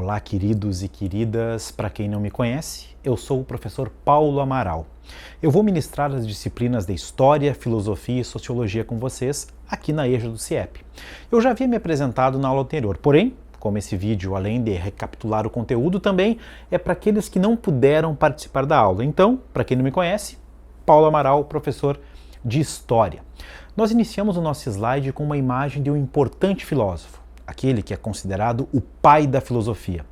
Olá, queridos e queridas. Para quem não me conhece, eu sou o professor Paulo Amaral. Eu vou ministrar as disciplinas de História, Filosofia e Sociologia com vocês aqui na EJA do CIEP. Eu já havia me apresentado na aula anterior, porém, como esse vídeo, além de recapitular o conteúdo, também é para aqueles que não puderam participar da aula. Então, para quem não me conhece, Paulo Amaral, professor de História. Nós iniciamos o nosso slide com uma imagem de um importante filósofo, aquele que é considerado o pai da filosofia.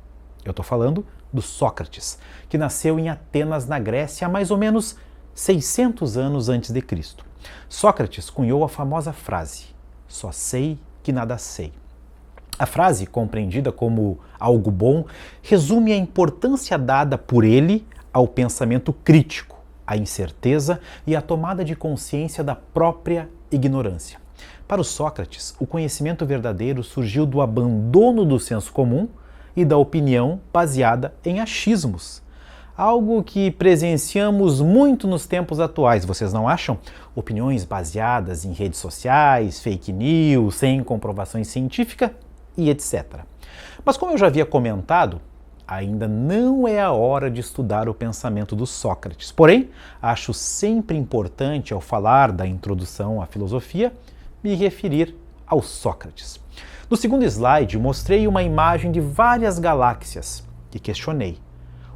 Eu estou falando do Sócrates, que nasceu em Atenas, na Grécia, há mais ou menos 600 anos antes de Cristo. Sócrates cunhou a famosa frase: "Só sei que nada sei". A frase, compreendida como algo bom, resume a importância dada por ele ao pensamento crítico, à incerteza e à tomada de consciência da própria ignorância. Para o Sócrates, o conhecimento verdadeiro surgiu do abandono do senso comum e da opinião baseada em achismos. Algo que presenciamos muito nos tempos atuais, vocês não acham? Opiniões baseadas em redes sociais, fake news, sem comprovação científica e etc. Mas como eu já havia comentado, ainda não é a hora de estudar o pensamento do Sócrates. Porém, acho sempre importante, ao falar da introdução à filosofia, me referir ao Sócrates. No segundo slide, mostrei uma imagem de várias galáxias e questionei: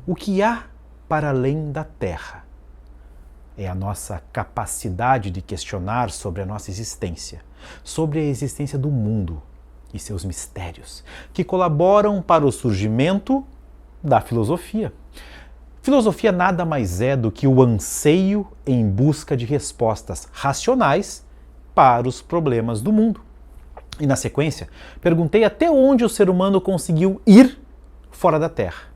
o que há para além da Terra? É a nossa capacidade de questionar sobre a nossa existência, sobre a existência do mundo e seus mistérios, que colaboram para o surgimento da filosofia. Filosofia nada mais é do que o anseio em busca de respostas racionais para os problemas do mundo. E na sequência, perguntei até onde o ser humano conseguiu ir fora da Terra.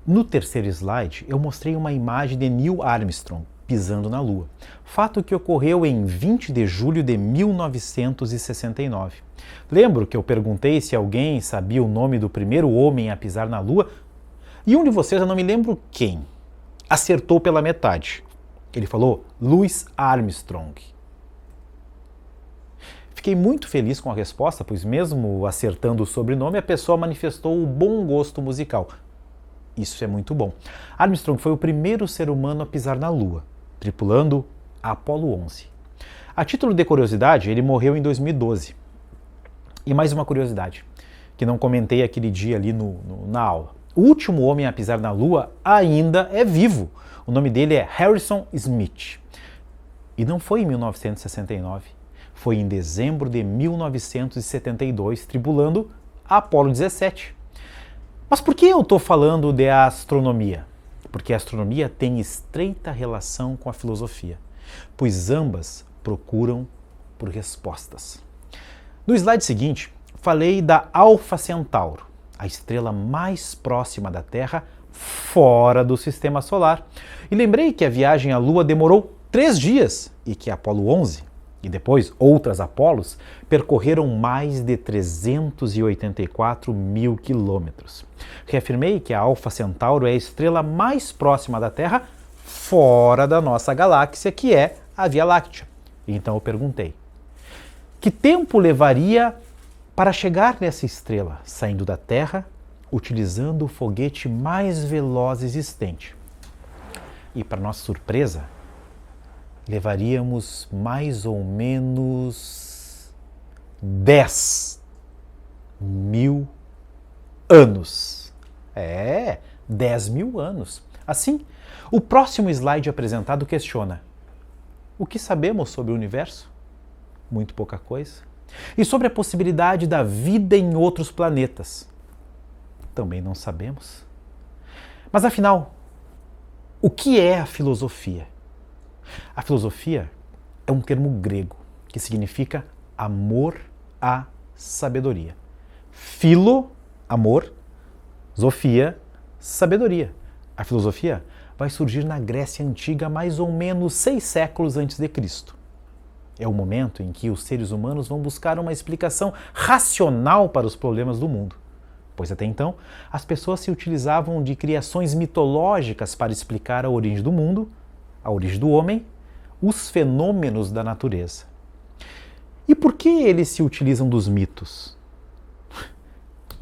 No terceiro slide, eu mostrei uma imagem de Neil Armstrong pisando na Lua, fato que ocorreu em 20 de julho de 1969. Lembro que eu perguntei se alguém sabia o nome do primeiro homem a pisar na Lua, e um de vocês, eu não me lembro quem, acertou pela metade. Ele falou Louis Armstrong. Fiquei muito feliz com a resposta, pois mesmo acertando o sobrenome, a pessoa manifestou o bom gosto musical. Isso é muito bom. Armstrong foi o primeiro ser humano a pisar na Lua, tripulando a Apollo 11. A título de curiosidade, ele morreu em 2012. E mais uma curiosidade, que não comentei aquele dia ali na aula. O último homem a pisar na Lua ainda é vivo. O nome dele é Harrison Smith. E não foi em 1969. Foi em dezembro de 1972, tripulando a Apollo 17. Mas por que eu estou falando de astronomia? Porque a astronomia tem estreita relação com a filosofia, pois ambas procuram por respostas. No slide seguinte, falei da Alfa Centauro, a estrela mais próxima da Terra fora do Sistema Solar. E lembrei que a viagem à Lua demorou 3 dias e que a Apollo 11 e depois outras Apolos percorreram mais de 384 mil quilômetros. Reafirmei que a Alfa Centauro é a estrela mais próxima da Terra fora da nossa galáxia, que é a Via Láctea. Então eu perguntei: que tempo levaria para chegar nessa estrela, saindo da Terra, utilizando o foguete mais veloz existente? E para nossa surpresa, levaríamos mais ou menos 10 mil anos. 10 mil anos. Assim, o próximo slide apresentado questiona: o que sabemos sobre o universo? Muito pouca coisa. E sobre a possibilidade da vida em outros planetas? Também não sabemos. Mas afinal, o que é a filosofia? A filosofia é um termo grego que significa amor à sabedoria. Philo, amor, Sofia, sabedoria. A filosofia vai surgir na Grécia Antiga mais ou menos 6 séculos antes de Cristo. É o momento em que os seres humanos vão buscar uma explicação racional para os problemas do mundo, pois até então as pessoas se utilizavam de criações mitológicas para explicar a origem do mundo, a origem do homem, os fenômenos da natureza. E por que eles se utilizam dos mitos?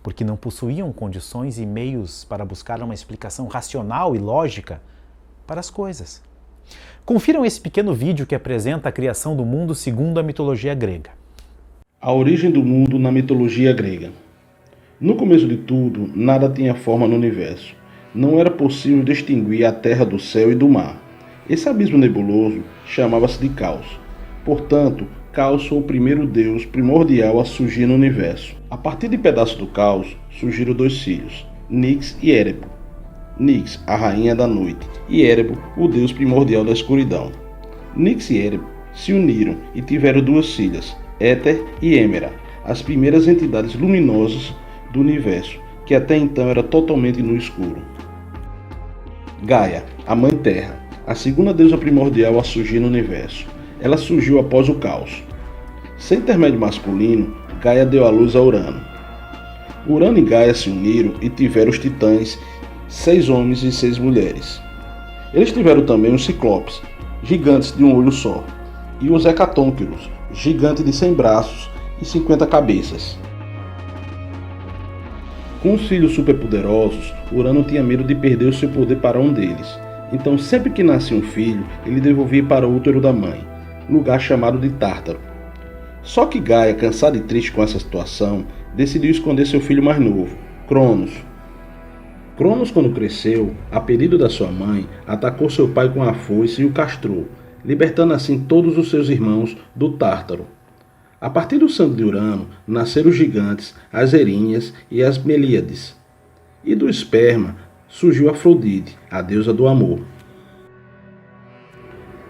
porque não possuíam condições e meios para buscar uma explicação racional e lógica para as coisas. Confiram esse pequeno vídeo que apresenta a criação do mundo segundo a mitologia grega. A origem do mundo na mitologia grega. No começo de tudo, nada tinha forma no universo. Não era possível distinguir a terra do céu e do mar. Esse abismo nebuloso chamava-se de Caos. Portanto, Caos foi o primeiro deus primordial a surgir no universo. A partir de pedaços do Caos, surgiram dois filhos, Nix e Érebo. Nix, a rainha da noite, e Érebo, o deus primordial da escuridão. Nix e Érebo se uniram e tiveram duas filhas, Éter e Êmera, as primeiras entidades luminosas do universo, que até então era totalmente no escuro. Gaia, a Mãe Terra, a segunda deusa primordial a surgir no universo. Ela surgiu após o caos. Sem intermédio masculino, Gaia deu à luz a Urano. Urano e Gaia se uniram e tiveram os titãs, 6 homens e 6 mulheres. Eles tiveram também os ciclopes, gigantes de um olho só, e os hecatônquiros, gigante de 100 braços e 50 cabeças. Com os filhos superpoderosos, Urano tinha medo de perder o seu poder para um deles. Então, sempre que nascia um filho, ele devolvia para o útero da mãe, lugar chamado de Tártaro. Só que Gaia, cansada e triste com essa situação, decidiu esconder seu filho mais novo, Cronos. Cronos, quando cresceu, a pedido da sua mãe, atacou seu pai com a foice e o castrou, libertando assim todos os seus irmãos do Tártaro. A partir do sangue de Urano, nasceram os gigantes, as Erinhas e as Melíades. E do esperma surgiu Afrodite, a deusa do amor.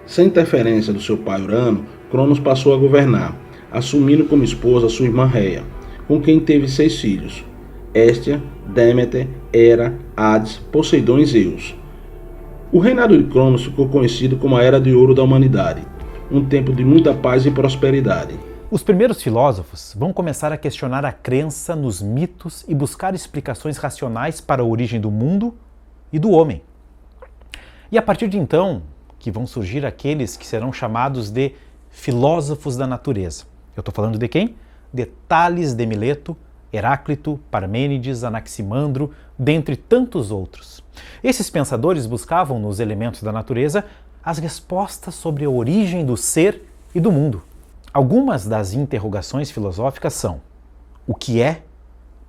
Sem interferência do seu pai Urano, Cronos passou a governar, assumindo como esposa sua irmã Réia, com quem teve 6 filhos, Hestia, Deméter, Hera, Hades, Poseidon e Zeus. O reinado de Cronos ficou conhecido como a Era de Ouro da Humanidade, um tempo de muita paz e prosperidade. Os primeiros filósofos vão começar a questionar a crença nos mitos e buscar explicações racionais para a origem do mundo e do homem. E a partir de então, que vão surgir aqueles que serão chamados de filósofos da natureza. Eu estou falando de quem? De Tales de Mileto, Heráclito, Parmênides, Anaximandro, dentre tantos outros. Esses pensadores buscavam nos elementos da natureza as respostas sobre a origem do ser e do mundo. Algumas das interrogações filosóficas são: o que é,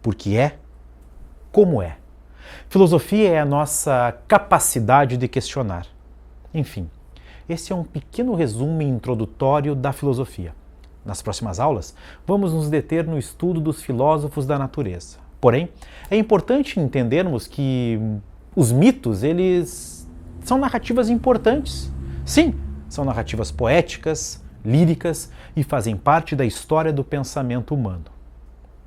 por que é, como é. Filosofia é a nossa capacidade de questionar. Enfim, esse é um pequeno resumo introdutório da filosofia. Nas próximas aulas, vamos nos deter no estudo dos filósofos da natureza. Porém, é importante entendermos que os mitos, eles são narrativas importantes. Sim, são narrativas poéticas, líricas e fazem parte da história do pensamento humano.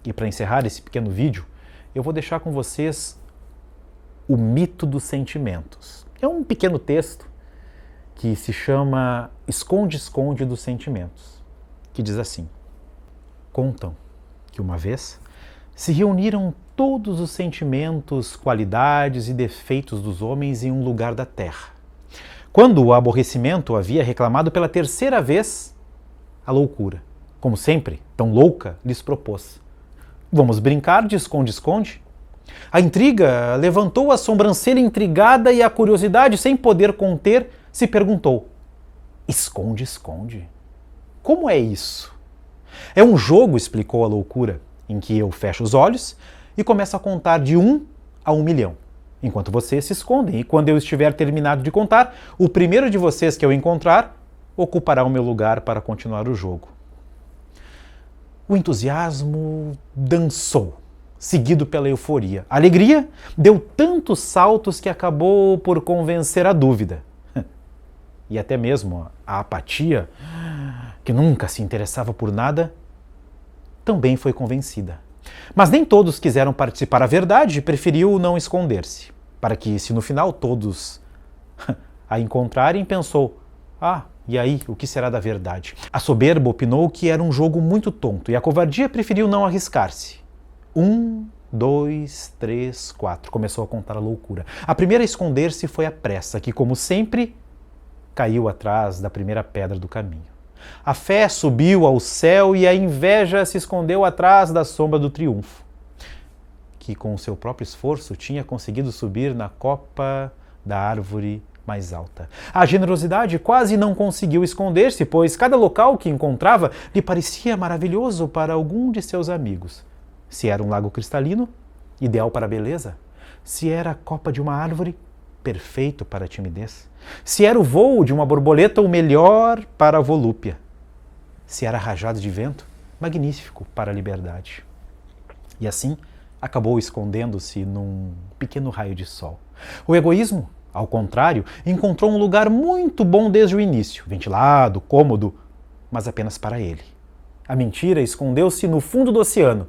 E para encerrar esse pequeno vídeo, eu vou deixar com vocês o mito dos sentimentos. É um pequeno texto que se chama Esconde-Esconde dos Sentimentos, que diz assim: contam que uma vez se reuniram todos os sentimentos, qualidades e defeitos dos homens em um lugar da terra. Quando o aborrecimento havia reclamado pela 3ª vez, a loucura, como sempre, tão louca, lhes propôs: vamos brincar de esconde-esconde? A intriga levantou a sobrancelha intrigada e a curiosidade, sem poder conter, se perguntou: esconde-esconde? Como é isso? É um jogo, explicou a loucura, em que eu fecho os olhos e começo a contar de 1 a 1 milhão, enquanto vocês se escondem. E quando eu estiver terminado de contar, o primeiro de vocês que eu encontrar ocupará o meu lugar para continuar o jogo. O entusiasmo dançou, seguido pela euforia. A alegria deu tantos saltos que acabou por convencer a dúvida. E até mesmo a apatia, que nunca se interessava por nada, também foi convencida. Mas nem todos quiseram participar. A verdade preferiu não esconder-se, para que, se no final todos a encontrarem, pensou: e aí, o que será da verdade? A soberba opinou que era um jogo muito tonto e a covardia preferiu não arriscar-se. 1, 2, 3, 4. Começou a contar a loucura. A primeira a esconder-se foi a pressa, que, como sempre, caiu atrás da primeira pedra do caminho. A fé subiu ao céu e a inveja se escondeu atrás da sombra do triunfo. que com o seu próprio esforço tinha conseguido subir na copa da árvore mais alta. A generosidade quase não conseguiu esconder-se, pois cada local que encontrava lhe parecia maravilhoso para algum de seus amigos. Se era um lago cristalino, ideal para a beleza. Se era a copa de uma árvore, perfeito para a timidez. Se era o voo de uma borboleta, o melhor para a volúpia. Se era rajado de vento, magnífico para a liberdade. E assim, acabou escondendo-se num pequeno raio de sol. O egoísmo, ao contrário, encontrou um lugar muito bom desde o início, ventilado, cômodo, mas apenas para ele. A mentira escondeu-se no fundo do oceano.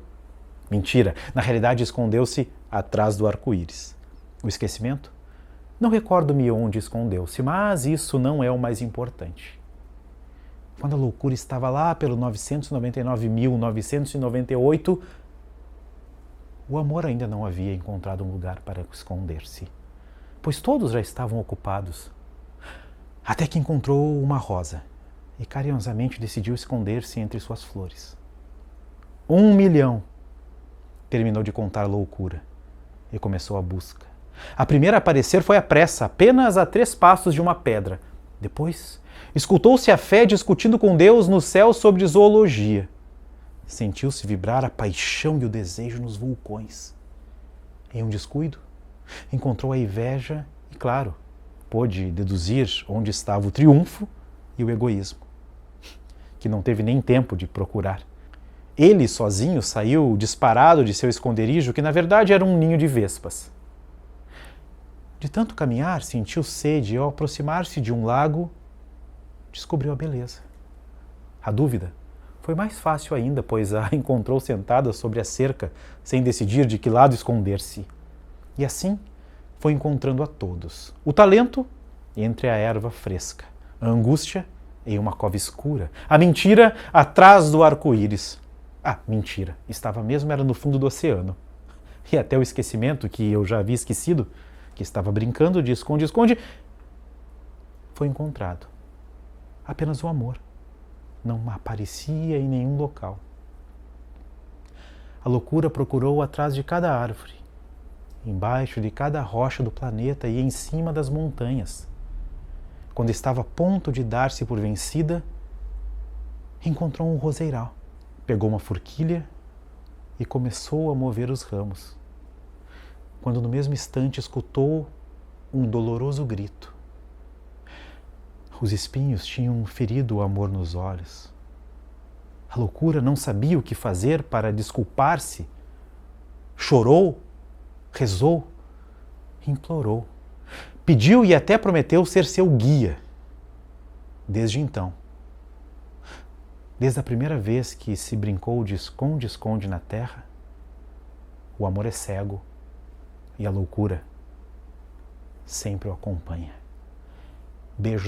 Mentira, na realidade escondeu-se atrás do arco-íris. O esquecimento? Não recordo-me onde escondeu-se, mas isso não é o mais importante. Quando a loucura estava lá pelo 999.998, o amor ainda não havia encontrado um lugar para esconder-se, pois todos já estavam ocupados. Até que encontrou uma rosa e carinhosamente decidiu esconder-se entre suas flores. 1 milhão! Terminou de contar a loucura e começou a busca. A primeira a aparecer foi a pressa, apenas a 3 passos de uma pedra. Depois, escutou-se a fé discutindo com Deus no céu sobre zoologia. Sentiu-se vibrar a paixão e o desejo nos vulcões. Em um descuido, encontrou a inveja e, claro, pôde deduzir onde estava o triunfo e o egoísmo, que não teve nem tempo de procurar. Ele, sozinho, saiu disparado de seu esconderijo, que na verdade era um ninho de vespas. De tanto caminhar, sentiu sede e, ao aproximar-se de um lago, descobriu a beleza. A dúvida foi mais fácil ainda, pois a encontrou sentada sobre a cerca, sem decidir de que lado esconder-se. E assim foi encontrando a todos. O talento entre a erva fresca, a angústia em uma cova escura, a mentira atrás do arco-íris. Ah, mentira, estava mesmo era no fundo do oceano. E até o esquecimento, que eu já havia esquecido, que estava brincando de esconde-esconde, foi encontrado. Apenas o amor. Não aparecia em nenhum local. A loucura procurou atrás de cada árvore, embaixo de cada rocha do planeta e em cima das montanhas. Quando estava a ponto de dar-se por vencida, encontrou um roseiral. Pegou uma forquilha e começou a mover os ramos. Quando no mesmo instante escutou um doloroso grito. Os espinhos tinham ferido o amor nos olhos. A loucura não sabia o que fazer para desculpar-se. Chorou, rezou, implorou. Pediu e até prometeu ser seu guia. Desde então, desde a primeira vez que se brincou de esconde-esconde na terra, o amor é cego e a loucura sempre o acompanha. Beijo